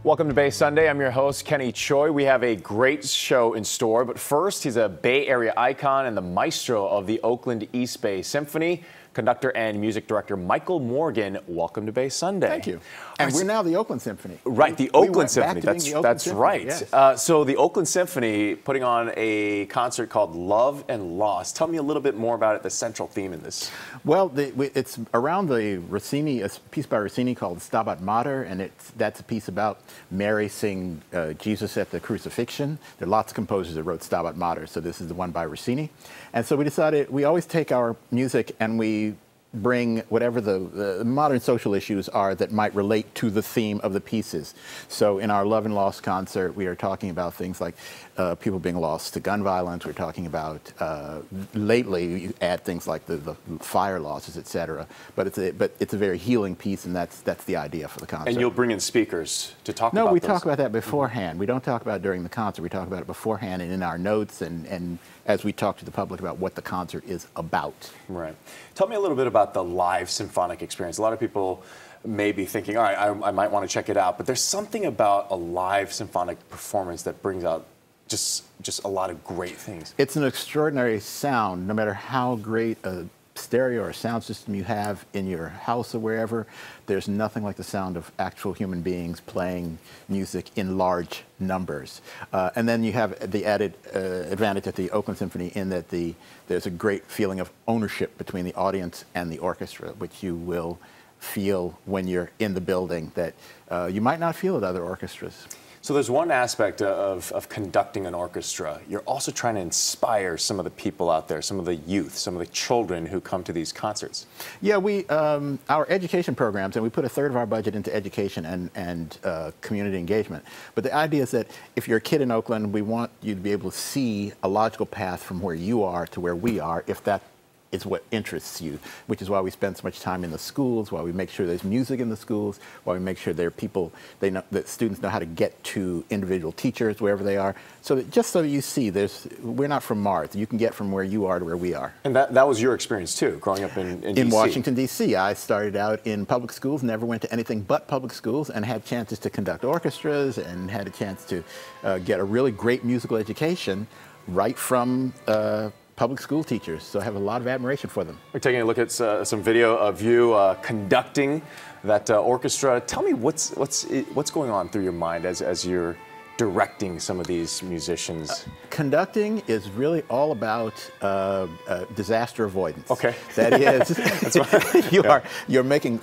Welcome to Bay Sunday. I'm your host, Kenny Choi. We have a great show in store, but first, he's a Bay Area icon and the maestro of the Oakland East Bay Symphony, conductor and music director Michael Morgan. Welcome to Bay Sunday. Thank you. And we're now the Oakland Symphony. Right, the Oakland Symphony. That's right. Yes. So the Oakland Symphony putting on a concert called Love and Loss. Tell me a little bit more about it, the central theme in this. Well, it's around the Rossini, a piece by Rossini called Stabat Mater, and that's a piece about Mary seeing Jesus at the crucifixion. There are lots of composers that wrote Stabat Mater, so this is the one by Rossini. And so we decided we always take our music and we bring whatever the modern social issues are that might relate to the theme of the pieces. So in our Love and Loss concert, we are talking about things like people being lost to gun violence. We're talking about, lately, you add things like the fire losses, etc. But it's a very healing piece, and that's the idea for the concert. And you'll bring in speakers to talk about No, we those. talk about that beforehand. We don't talk about it during the concert. We talk about it beforehand and in our notes and as we talk to the public about what the concert is about. Right. Tell me a little bit about the live symphonic experience. A lot of people may be thinking, all right, I might want to check it out, but there's something about a live symphonic performance that brings out just a lot of great things. It's an extraordinary sound, no matter how great a stereo or sound system you have in your house or wherever. There's nothing like the sound of actual human beings playing music in large numbers. And then you have the added advantage at the Oakland Symphony in that there's a great feeling of ownership between the audience and the orchestra, which you will feel when you're in the building that you might not feel at other orchestras. So there's one aspect of conducting an orchestra. You're also trying to inspire some of the people out there, some of the youth, some of the children who come to these concerts. Yeah, our education programs, and we put a third of our budget into education and community engagement. But the idea is that if you're a kid in Oakland, we want you to be able to see a logical path from where you are to where we are, if that is what interests you, which is why we spend so much time in the schools, why we make sure there's music in the schools, why we make sure there are people, that students know how to get to individual teachers wherever they are. So that just so you see, we're not from Mars. You can get from where you are to where we are. And that was your experience too, growing up in D.C. In Washington, D.C. I started out in public schools, never went to anything but public schools, and had chances to conduct orchestras and had a chance to get a really great musical education right from public school teachers, so I have a lot of admiration for them. We're taking a look at some video of you conducting that orchestra. Tell me what's going on through your mind as you're directing some of these musicians. Conducting is really all about disaster avoidance. Okay. That is, you're making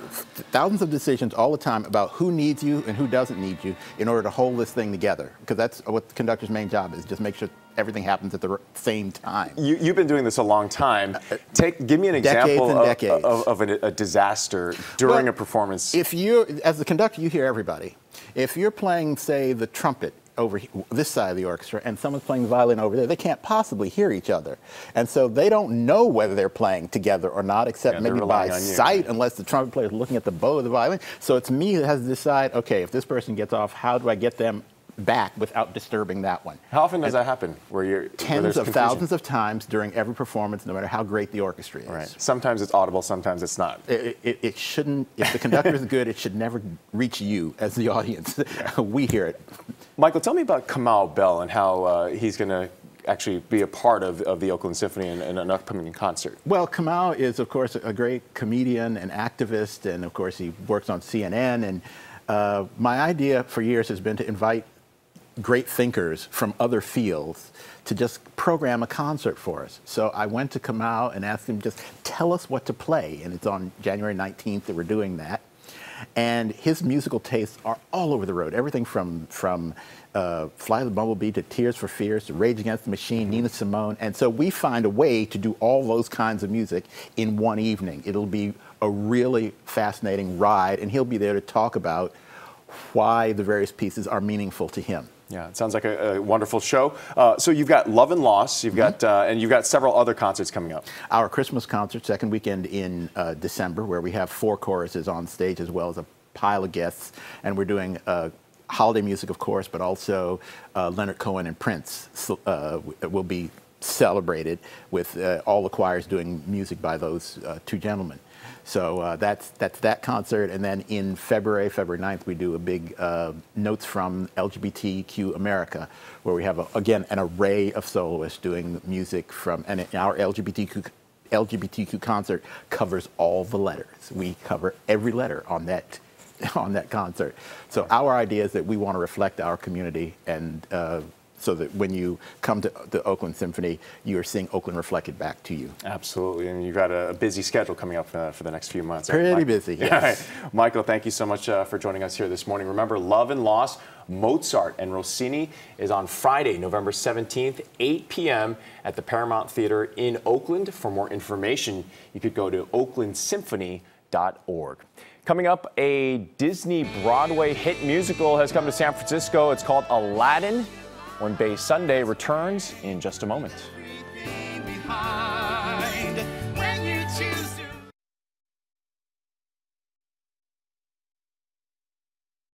thousands of decisions all the time about who needs you and who doesn't need you in order to hold this thing together, because that's what the conductor's main job is, just make sure everything happens at the same time. You've been doing this a long time. Give me an example of a disaster during a performance. If as the conductor, you hear everybody. If you're playing, say, the trumpet over this side of the orchestra and someone's playing the violin over there, they can't possibly hear each other. And so they don't know whether they're playing together or not, except maybe by sight, unless the trumpet player is looking at the bow of the violin. So it's me that has to decide, okay, if this person gets off, how do I get them back without disturbing that one? How often does that happen? Tens of thousands of times during every performance, no matter how great the orchestra is. Right. Sometimes it's audible, sometimes it's not. It shouldn't, if the conductor is good, it should never reach you as the audience. Yeah. We hear it. Michael, tell me about Kamal Bell and how he's going to actually be a part of the Oakland Symphony in an upcoming concert. Well, Kamal is, of course, a great comedian and activist, and of course he works on CNN. And my idea for years has been to invite great thinkers from other fields to just program a concert for us. So I went to Kamal and asked him, just tell us what to play. And it's on January 19th that we're doing that. And his musical tastes are all over the road. Everything from Fly the Bumblebee to Tears for Fears to Rage Against the Machine, Nina Simone. And so we find a way to do all those kinds of music in one evening. It'll be a really fascinating ride, and he'll be there to talk about why the various pieces are meaningful to him. Yeah, it sounds like a wonderful show. So you've got Love and Loss, you've got, and you've got several other concerts coming up. Our Christmas concert, second weekend in December, where we have 4 choruses on stage as well as a pile of guests, and we're doing holiday music, of course, but also Leonard Cohen and Prince will be celebrated with all the choirs doing music by those 2 gentlemen. So that's that concert. And then in February 9th, we do a big Notes from LGBTQ America, where we have, again, an array of soloists doing music from, and our LGBTQ concert covers all the letters. We cover every letter on that concert. So our idea is that we want to reflect our community, and so that when you come to the Oakland Symphony, you are seeing Oakland reflected back to you. Absolutely, and you've got a busy schedule coming up for the next few months. Pretty busy, yes. Michael, thank you so much for joining us here this morning. Remember, Love and Loss, Mozart and Rossini is on Friday, November 17th, 8 p.m. at the Paramount Theater in Oakland. For more information, you could go to oaklandsymphony.org. Coming up, a Disney Broadway hit musical has come to San Francisco. It's called Aladdin, when Bay Sunday returns in just a moment.